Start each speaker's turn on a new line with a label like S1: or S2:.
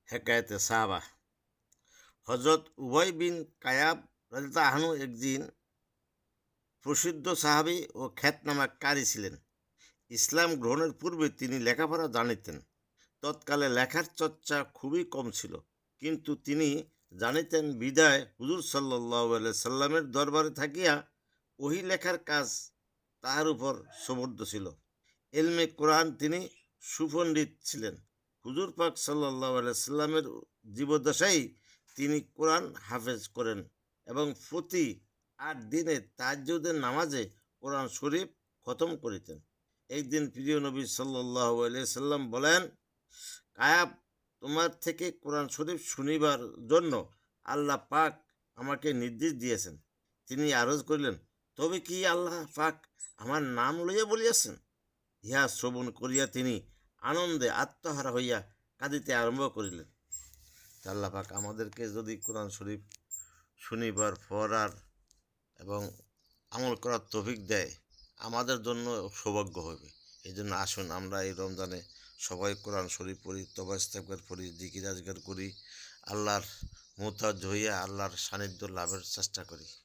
S1: হেকায়েতে সাহাবা। হজরত উবাই বিন কায়াব রাদিয়াল্লাহু আনহু একদিন প্রসিদ্ধ সাহাবী ও খ্যাতনামা কারি ছিলেন। ইসলাম গ্রহণের পূর্বে তিনি লেখাপড়া জানিতেন। তৎকালে লেখার চর্চা খুবই কম ছিল, কিন্তু তিনি জানিতেন বিদায় হুজুর সাল্লাল্লাহু আলাইহি সাল্লামের দরবারে থাকিয়া ওহী লেখার কাজ তাহার উপর সমর্থ ছিল। এলমে কোরআন তিনি সুপণ্ডিত ছিলেন। হুজুর পাক সাল্লাল্লাহু আলাইহি সাল্লামের জীবদ্দশায় তিনি কোরআন হাফেজ করেন এবং প্রতি ৮ দিনে তাহাজ্জুদের নামাজে কোরআন শরীফ খতম করিতেন। একদিন প্রিয় নবী সাল্লাল্লাহু আলাইহি সাল্লাম বলেন, কায়াব, তোমার থেকে কোরআন শরীফ শুনিবার জন্য আল্লাহ পাক আমাকে নির্দেশ দিয়েছেন। তিনি আরজ করিলেন, তবে কি আল্লাহ পাক আমার নাম লইয়া বলিয়াছেন? ইহা শ্রবণ করিয়া তিনি আনন্দে আত্মহারা হইয়া কাঁদিতে আরম্ভ করিলেন। আল্লাহ পাক আমাদেরকে যদি কোরআন শরীফ শুনিবার পড়ার এবং আমল করার তৌফিক দেয়, আমাদের জন্য সৌভাগ্য হবে। এই জন্য আসুন আমরা এই রমজানে সবাই কোরআন শরীফ পড়ি, তওবা ইস্তেগফার করি, জিকির আজগার করি, আল্লাহর মুহতাজ হইয়া আল্লাহর সান্নিধ্য লাভের চেষ্টা করি।